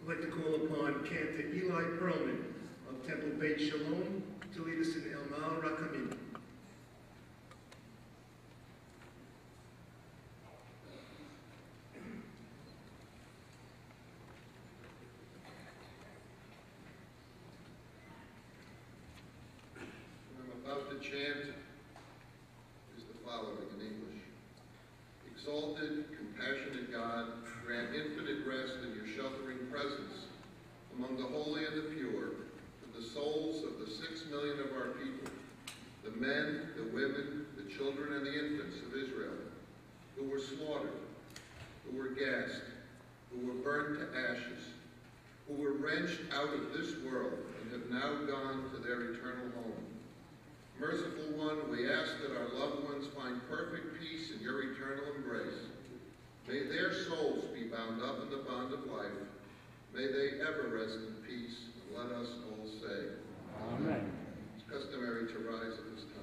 I'd like to call upon Cantor Eli Perlman of Temple Beit Shalom to lead us in El Mal Rakamim. About to chant is the following in English. Exalted, compassionate God, grant infinite rest in your sheltering presence among the holy and the pure, to the souls of the 6 million of our people, the men, the women, the children, and the infants of Israel, who were slaughtered, who were gassed, who were burnt to ashes, who were wrenched out of this world and have now gone to their eternal home. Merciful One, we ask that our loved ones find perfect peace in your eternal embrace. May their souls be bound up in the bond of life. May they ever rest in peace. And let us all say, Amen. It's customary to rise at this time.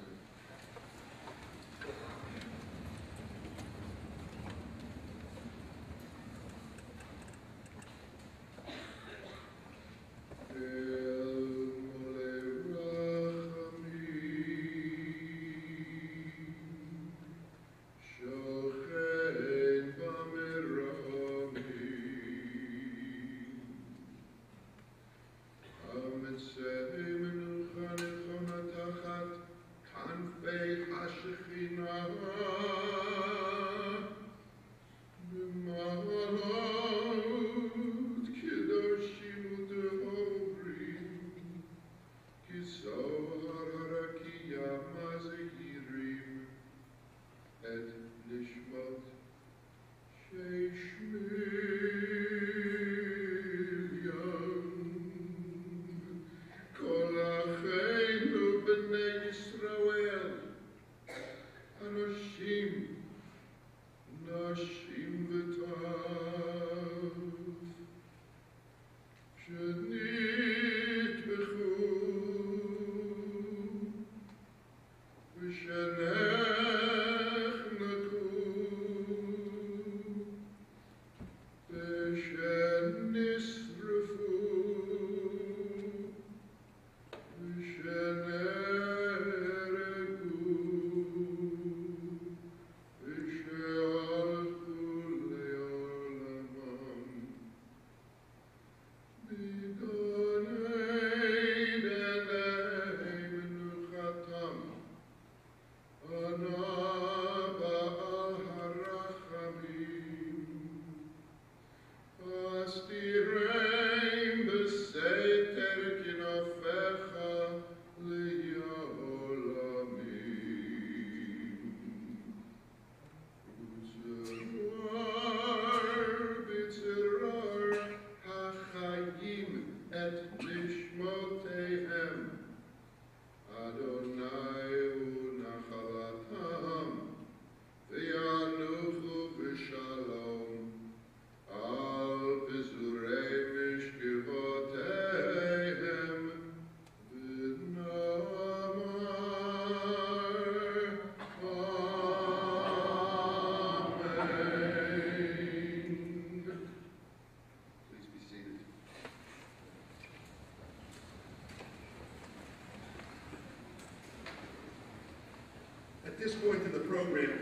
At this point in the program,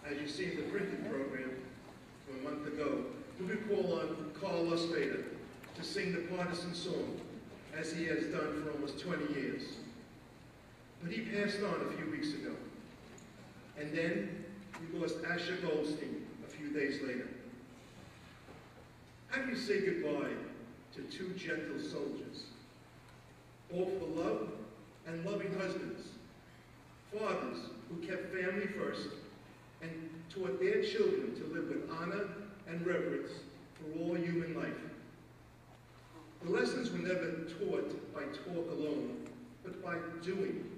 as you see in the printed program from a month ago, we will call on Carl Lusbader to sing the partisan song, as he has done for almost 20 years. But he passed on a few weeks ago. And then we lost Asher Goldstein a few days later. How do you say goodbye to two gentle soldiers, all for love and loving husbands, fathers who kept family first and taught their children to live with honor and reverence for all human life? The lessons were never taught by talk alone, but by doing,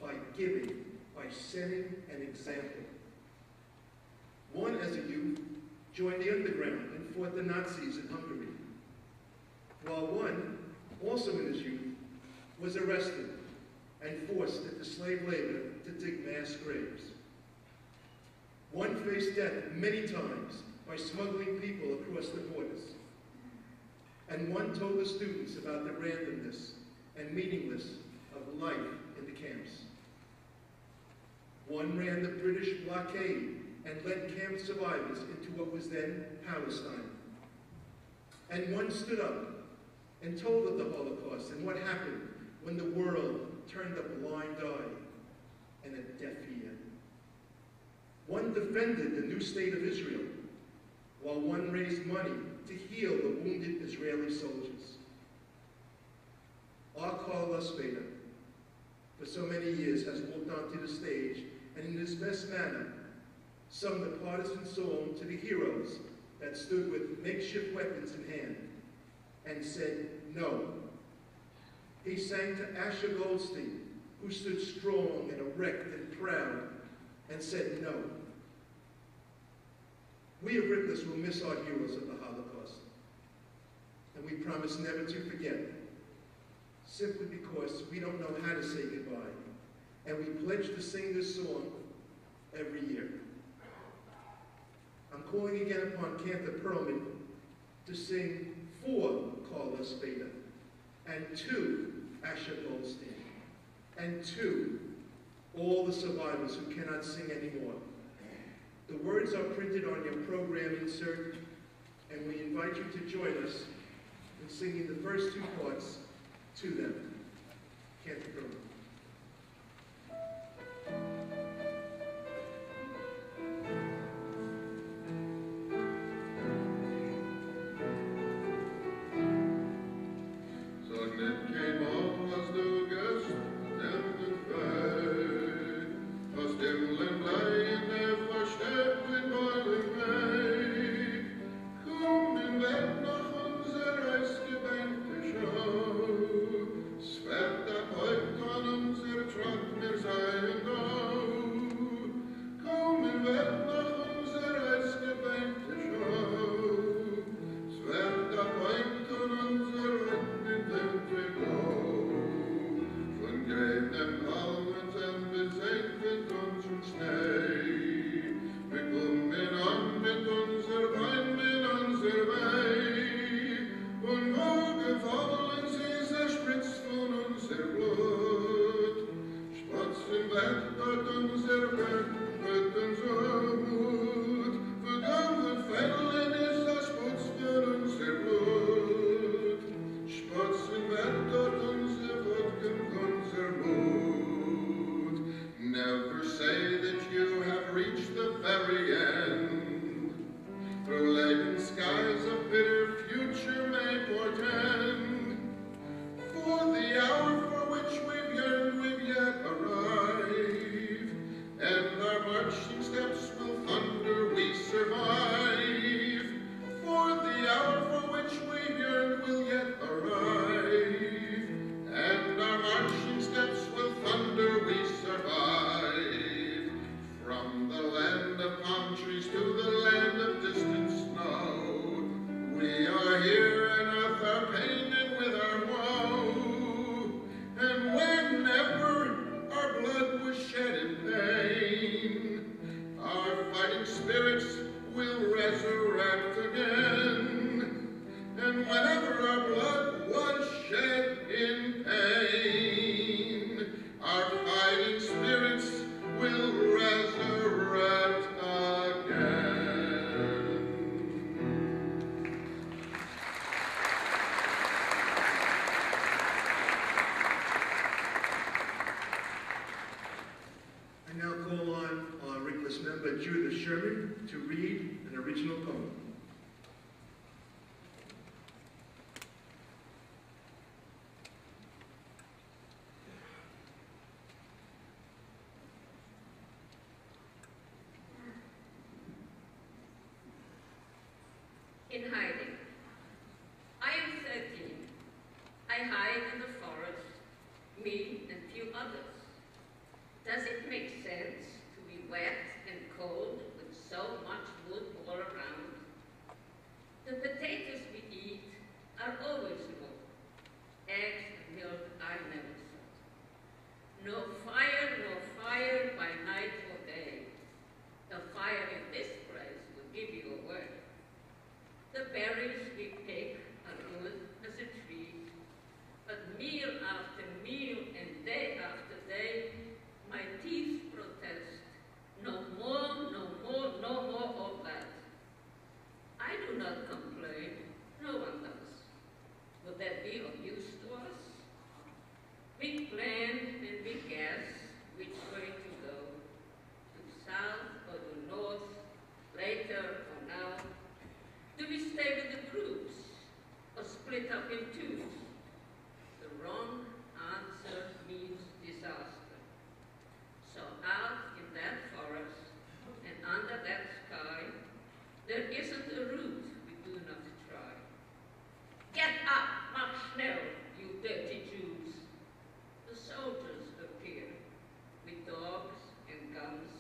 by giving, by setting an example. One, as a youth, joined the underground and fought the Nazis in Hungary, while one, also in his youth, was arrested and forced into slave labor to dig mass graves. One faced death many times by smuggling people across the borders. and one told the students about the randomness and meaninglessness of life in the camps. One ran the British blockade and led camp survivors into what was then Palestine. And one stood up and told of the Holocaust and what happened when the world turned a blind eye and a deaf ear. One defended the new state of Israel, while one raised money to heal the wounded Israeli soldiers. Our Carl Lusbader, for so many years, has walked onto the stage and in his best manner sung the partisan song to the heroes that stood with makeshift weapons in hand and said, no. He sang to Asher Goldstein, who stood strong and erect and proud, and said no. We of Rickless will miss our heroes of the Holocaust, and we promise never to forget, simply because we don't know how to say goodbye, and we pledge to sing this song every year. I'm calling again upon Cantor Perlman to sing for Carl Lusbader, and to Asher Goldstein, and to all the survivors who cannot sing anymore. The words are printed on your program insert, and we invite you to join us in singing the first two parts to them. Cantor Perlman. To read an original poem. In hiding. I am 13. I hide in the forest, me and few others. Does it make sense to be wet and cold with so much wood all around? The potatoes we eat are always raw. Eggs and milk I never saw. No fire by night or day. The fire in this place will give you away. The berries not complain. No one does. Would that be of use to us? We plan and we guess which way to go. To south or to north, later or now. Do we stay with the groups or split up in twos? The wrong answer means disaster. So out in that forest and under that sky, there isn't a route we do not try. Get up, march now, you dirty Jews. The soldiers appear with dogs and guns,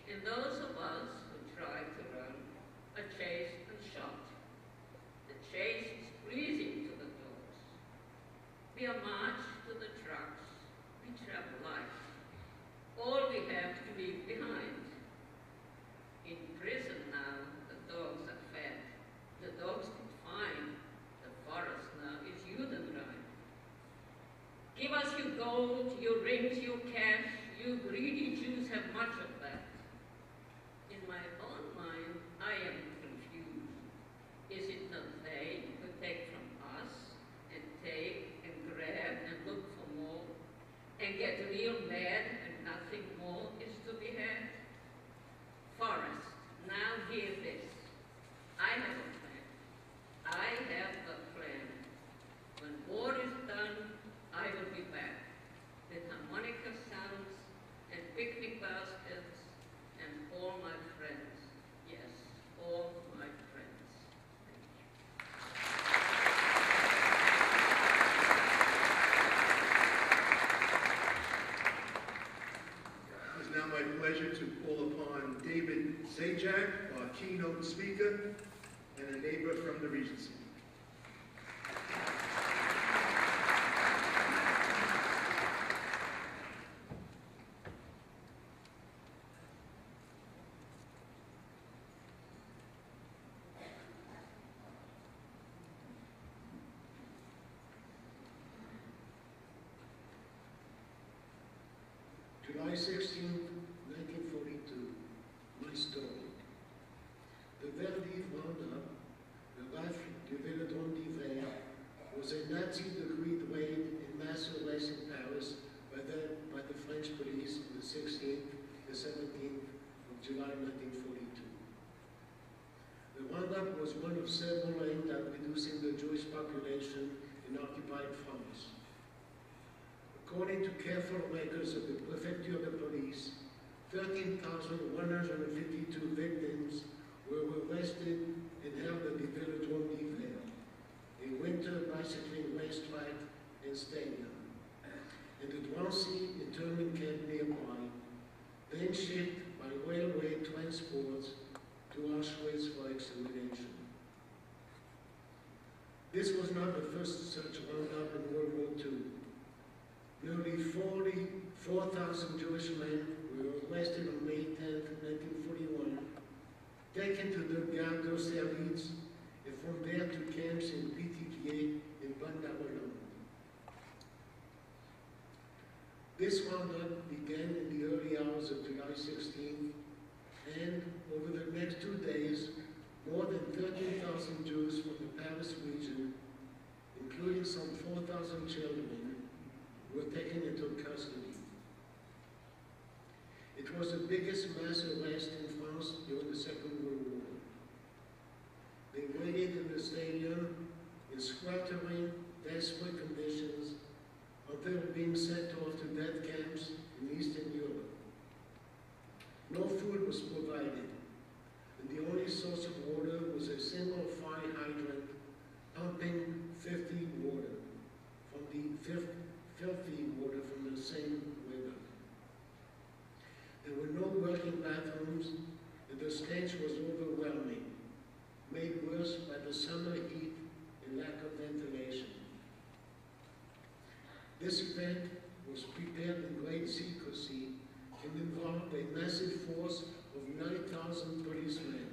and those of us who try to run are chased and shot. The chase is pleasing to the dogs. We are marched to the trucks. We travel light. All we have to leave behind. In prison now, the dogs are fed. The dogs did fine. The forest now is Judenrein. Give us your gold, your rings, your cash. You greedy Jews have much of that. In my own mind, I am confused. Is it not they who take from us and take and grab and look for more and get real mad and nothing more is to be had? Forest, now hear this. I have a plan. I have a plan. When war is done, I will be back with harmonica sounds and picnic baskets and all my friends. Yes, all my friends. It is now my pleasure to call upon David Zajac, our keynote speaker, and a neighbor from the Regency. July 16, 1942, my story. The Verdi Roundup, the Rifle du Velodrome d'Hiver, was a Nazi-decreed raid in mass arrest in Paris by the French police on the 16th and 17th of July 1942. The Roundup was one of several aimed at reducing the Jewish population in occupied France. According to careful records of the Prefecture of the Police, 13,152 victims were arrested and held at the Velodrome d'Hiver, a winter bicycling racetrack and stadium, and the Drancy internment camp nearby, then shipped by railway transports to Auschwitz for extermination. This was not the first such roundup in World War II. Nearly 44,000 Jewish men were arrested on May 10, 1941, taken to the Gare d'Austerlitz, and from there to camps in Pithiviers and Bande-Darolande. This roundup began in the early hours of July 16, and over the next 2 days, more than 13,000 Jews from the Paris region, including some 4,000 children, were taken into custody. It was the biggest mass arrest in France during the Second World War. They waited in the stadium in sweltering, desperate conditions until being sent off to death camps in Eastern Europe. No food was provided, and the only source of water was a single fire hydrant pumping filthy water from the same river. There were no working bathrooms, and the stench was overwhelming, made worse by the summer heat and lack of ventilation. This event was prepared in great secrecy and involved a massive force of 9,000 policemen.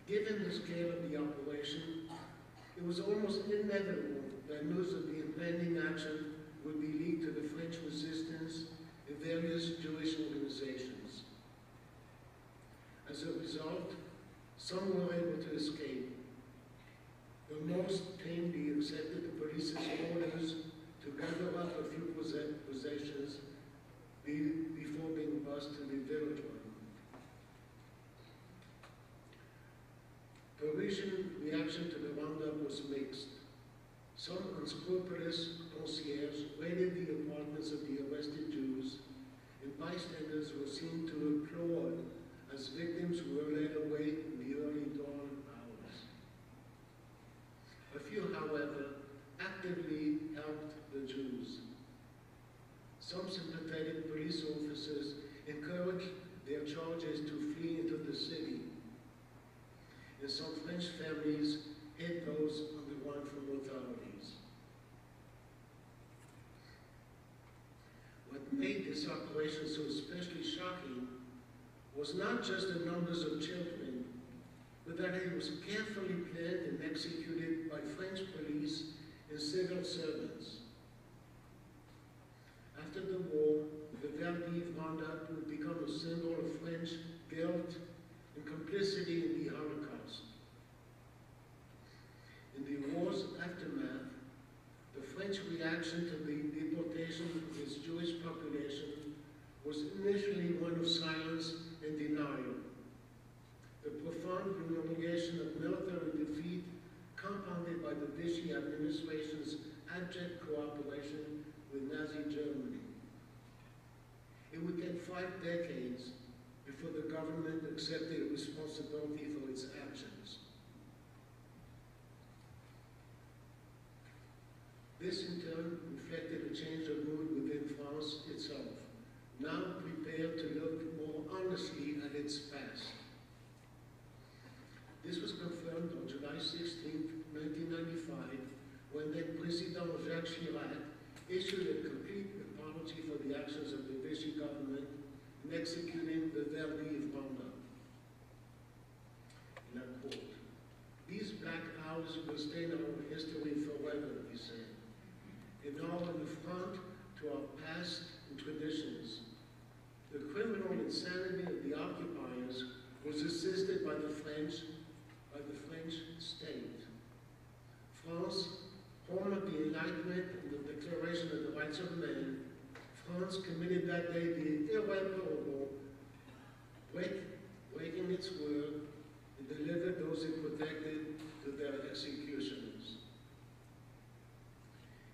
Given the scale of the operation, it was almost inevitable that news of the impending action would be leaked to the French resistance and various Jewish organizations. As a result, Some were able to escape, but most tamely accepted the police's orders to gather up a few possessions before being bused to the village one. Parisian reaction to the roundup was mixed. Some unscrupulous concierges raided the apartments of the arrested Jews, and bystanders were seen to applaud as victims were led away in the early dawn hours. A few, however, actively helped the Jews. Some sympathetic police officers encouraged their charges to flee into the city, and some French families hid those on the run from authorities. What made this operation so especially shocking was not just the numbers of children, but that it was carefully planned and executed by French police and civil servants. After the war, the Verdiv roundup would become a symbol of French guilt and complicity in the Holocaust. In the war's aftermath, the French reaction to the deportation of its Jewish population was initially one of silence and denial. The profound humiliation of military defeat, compounded by the Vichy administration's abject cooperation with Nazi Germany. It would take 5 decades before the government accepted responsibility for its actions. This in turn reflected a change of mood within France itself, now prepared to look more honestly at its past. This was confirmed on July 16, 1995, when then President Jacques Chirac issued a complete apology for the actions of the Vichy government in executing the Verdiv roundup. And I quote, "These black hours will stay in our history forever," he said, and are an affront to our past and traditions. The criminal insanity of the occupiers was assisted by the French state. France, home of the Enlightenment and the Declaration of the Rights of Man, France committed that day the irreparable, breaking its word, and delivered those it protected to their executioners.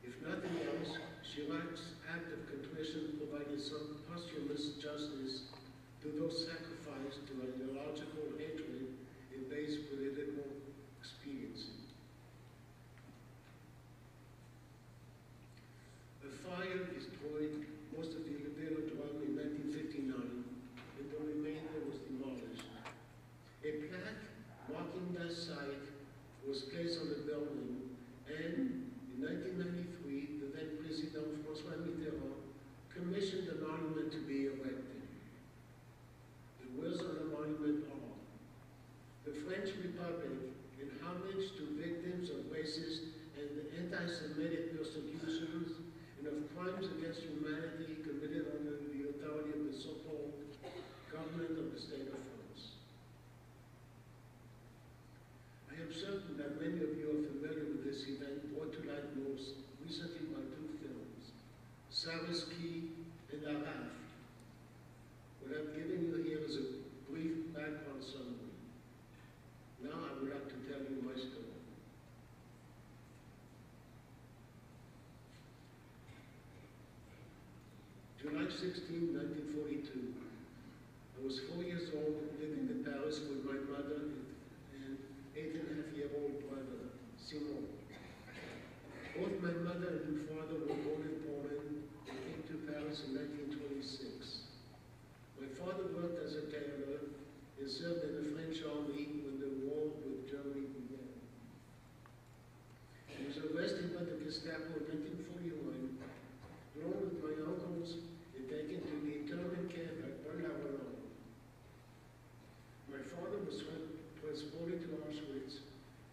If nothing else, Chirac's act of contrition provided some posthumous justice to those sacrificed to ideological hatred and base political expediency. A fire destroyed most of the village in 1959, and the remainder was demolished. A plaque marking that site was placed on the building, and in 1993, the then President François Mitterrand commissioned the monument to be erected. The words on the monument are, "The French Republic, in homage to victims of racist and anti-Semitic persecutions and of crimes against humanity committed under the authority of the so-called government of the state of France." I am certain that many of you are familiar with this event, brought to light most recently by 2 films, Sarisky and Araf. What I'm giving you here is a brief background summary. Now I would like to tell you my story. July 16, 1942. I was 4 years old, living in Paris with my mother and 8.5-year-old brother, Simon. Both my mother and father were born in Poland and came to Paris in 1926. My father worked as a tailor and served in the French army when the war with Germany began. He was arrested by the Gestapo in 1941, along with my uncles, and taken to the internment camp at Berlin. My father was transported to Auschwitz,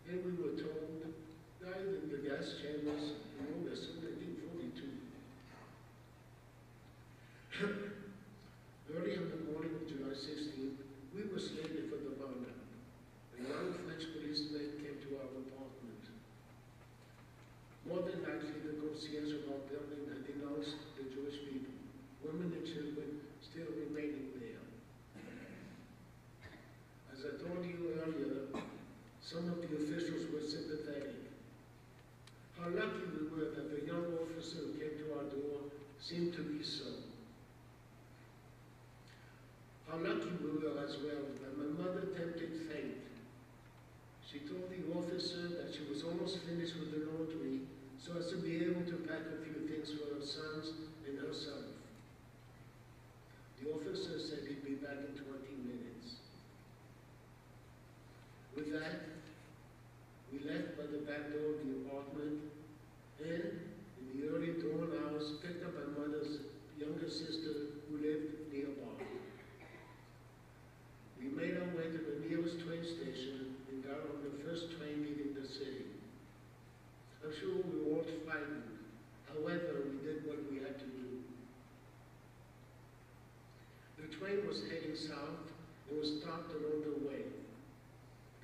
and we were told died in the gas chambers in August of 1942. Early on the morning of July 16th, we were slated for the roundup. women and children still remaining there. As I told you earlier, some of the officials were sympathetic. How lucky we were that the young officer who came to our door seemed to be so. How lucky we were as well that my mother tempted fate. She told the officer that she was almost finished with the laundry so as to be able to pack a few things for her sons and herself. The officer said he'd be back in 20 minutes. With that, we left by the back door of the apartment and, in the early dawn hours, picked up my mother's younger sister who lived nearby. We made our way to the nearest train station and got on the first train leaving the city. I'm sure we were all frightened. However, we did what we had to do. The train was heading south and was stopped along the way.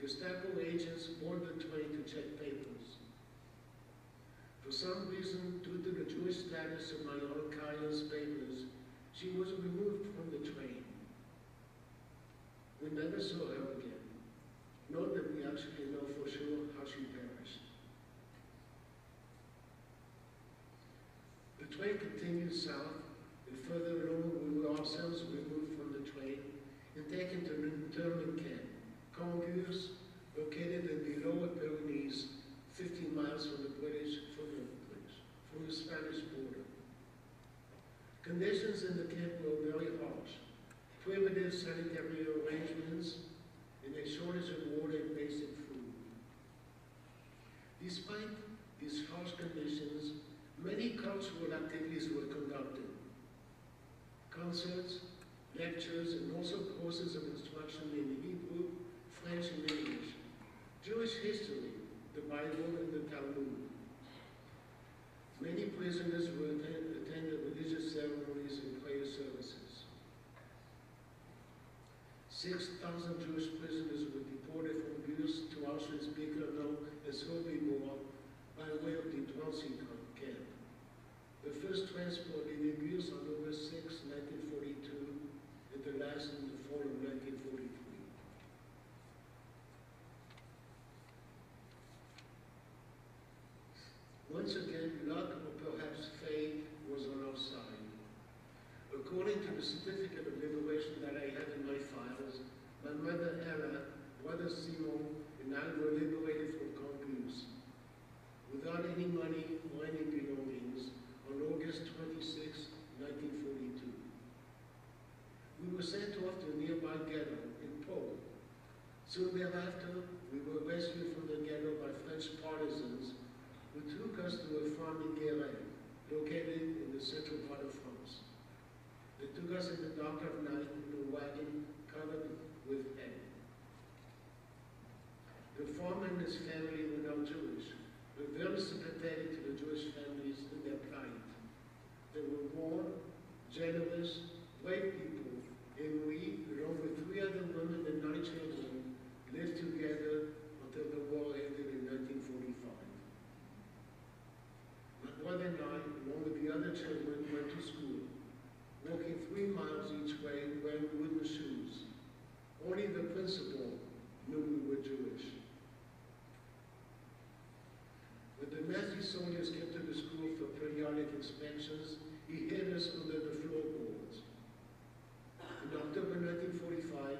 Gestapo agents boarded the train to check papers. For some reason, due to the Jewish status of my Aunt Kyla's papers, she was removed from the train. We never saw her again, nor did we actually know for sure how she perished. The train continued south, and further along we were ourselves removed from the train and taken to an internment camp, Congus, located in the Lower Pyrenees, 15 miles from the Spanish border. Conditions in the camp were very harsh. Primitive sanitary arrangements, and a shortage of water and basic food. Despite these harsh conditions, many cultural activities were conducted. Concerts, lectures, and also courses of instruction in Hebrew, French, and English, Jewish history, the Bible, and the Talmud. Many prisoners attended religious ceremonies and prayer services. 6,000 Jewish prisoners were deported from Gurs to Auschwitz-Birkenau and Sobibor by way of the Drancy camp. The first transport leaving Gurs on August 6, 1942, and the last in the fall of 1943. Once again, luck or perhaps fate was on our side. According to the certificate of liberation that I have in my files, my mother Ella, brother Simon, and I were liberated from Congus without any money or any belongings on August 26, 1942. We were sent off to a nearby ghetto in Pau. Soon thereafter, we were rescued from the ghetto by French partisans who took us to a farm in Guéret, located in the central part of France. They took us in the dark of night in a wagon covered with hay. The farmer and his family were not Jewish, but very sympathetic to the Jewish families in their plight. They were warm, generous, brave people, and we, along with 3 other women and 9 children, lived together until the war ended in 1945. My brother and I, along with the other children, went to school, walking 3 miles each way wearing wooden shoes. Only the principal knew we were Jewish. When the Nazi soldiers came to the school for periodic inspections, he hid us under the floorboards. In October 1945,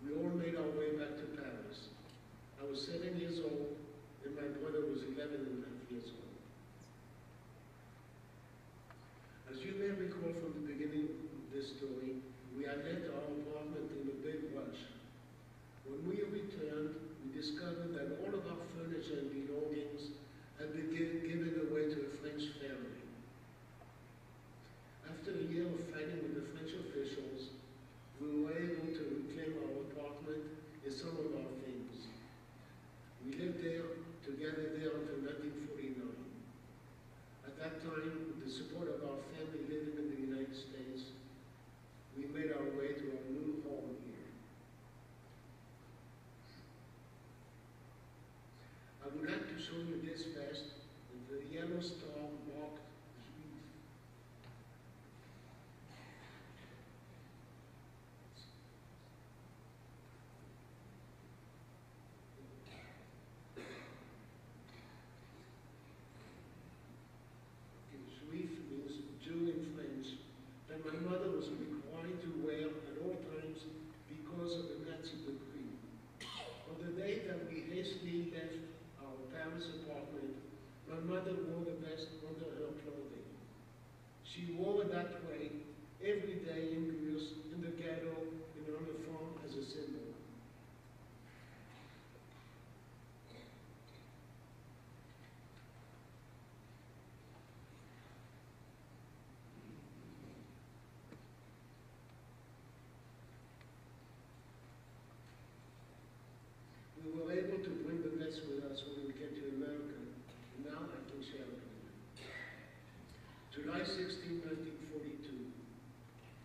we all made our way back to Paris. I was 7 years old, and my brother was 11 years old. As you may recall from the beginning of this story, we had left our apartment in a big rush. When we returned, we discovered that all of our furniture and belongings had been given away to a French family. After a year of fighting with the French officials, we were able to reclaim our apartment and some of our things. We lived together there until 1949. At that time, with the support of our family living in the United States, we made our way to our new home here. I would like to show you this vest with the yellow star marked Juif. father's apartment, my mother wore the vest under her clothing. She wore it that way every day in Greece, in the ghetto, and on the farm as a symbol. We were able to bring the vest with us when we came to America, and now I can share it with you. July 16, 1942.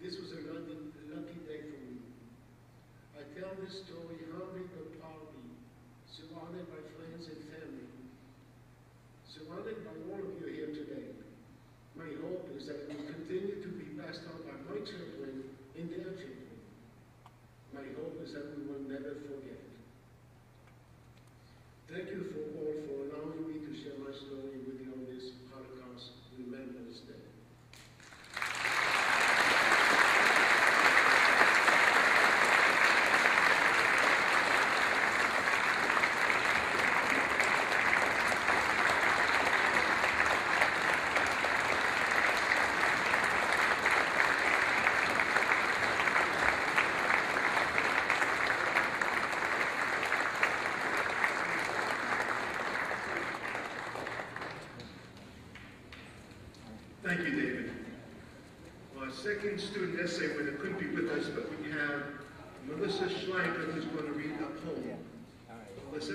This was a lucky day for me. I tell this story humbly but proudly, surrounded by friends and family, surrounded by all of you here today. My hope is that it will continue to be passed on by my children and their children. My hope is that we will never forget. Thank you for all for allowing me to share my story with you on this Holocaust Remembrance Day. Thank you, David. Our second student essay winner couldn't be with us, but we have Melissa Schleicher, who's going to read a poem. Melissa?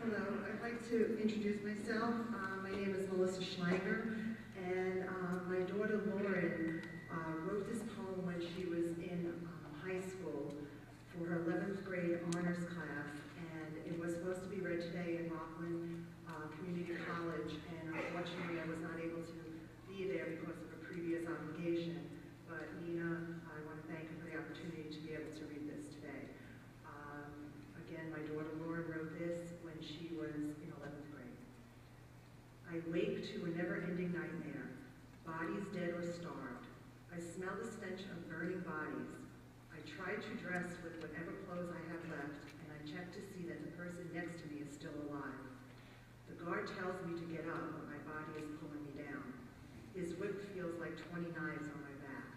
Hello, I'd like to introduce myself. My name is Melissa Schleicher, and my daughter Lauren wrote this poem when she was in high school for her 11th grade honors class, and it was supposed to be read today in Rockland Community College, and unfortunately I was not able to be there because of a previous obligation, but Nina, I want to thank her for the opportunity to be able to read this today. Again, my daughter Lauren wrote this when she was in 11th grade. I wake to a never-ending nightmare, bodies dead or starved. I smell the stench of burning bodies. I try to dress with whatever clothes I have left, and I check to see that the person next to me is still alive. The guard tells me to get up, but my body is pulling me down. His whip feels like 20 knives on my back.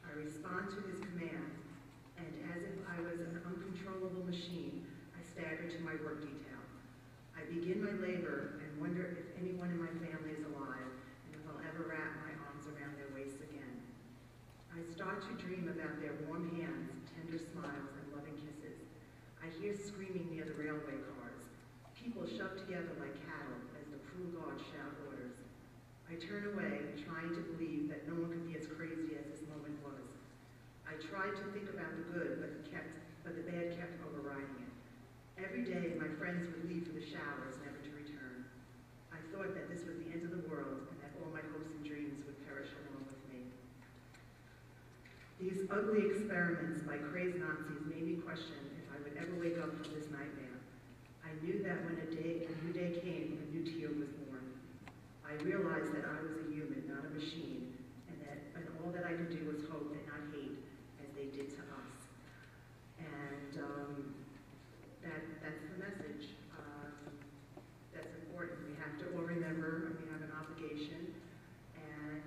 I respond to his command, and as if I was an uncontrollable machine, I stagger to my work detail. I begin my labor and wonder if anyone in my family is alive, and if I'll ever wrap my arms around their waists again. I start to dream about their warm hands, tender smiles, and loving kisses. I hear screaming near the railway cars. People shoved together like cattle as the cruel guards shout orders. I turn away, trying to believe that no one could be as crazy as this moment was. I tried to think about the good, but the bad kept overriding it. Every day, my friends would leave for the showers, never to return. I thought that this was the end of the world, and that all my hopes and dreams would perish along with me. These ugly experiments by crazed Nazis made me question if I would ever wake up from this nightmare. I knew that when a new day came, a new tear was born. I realized that I was a human, not a machine, and all that I could do was hope and not hate, as they did to us. And that's the message. That's important. We have to all remember, we have an obligation, and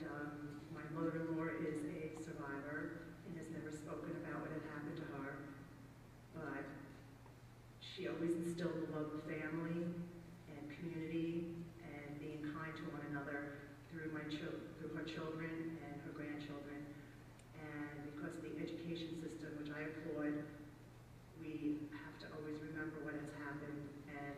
my mother-in-law is a survivor and has never spoken about what had happened to her, but she always instilled the love of family and community and being kind to one another through her children and her grandchildren. And because of the education system, which I applaud, we have to always remember what has happened and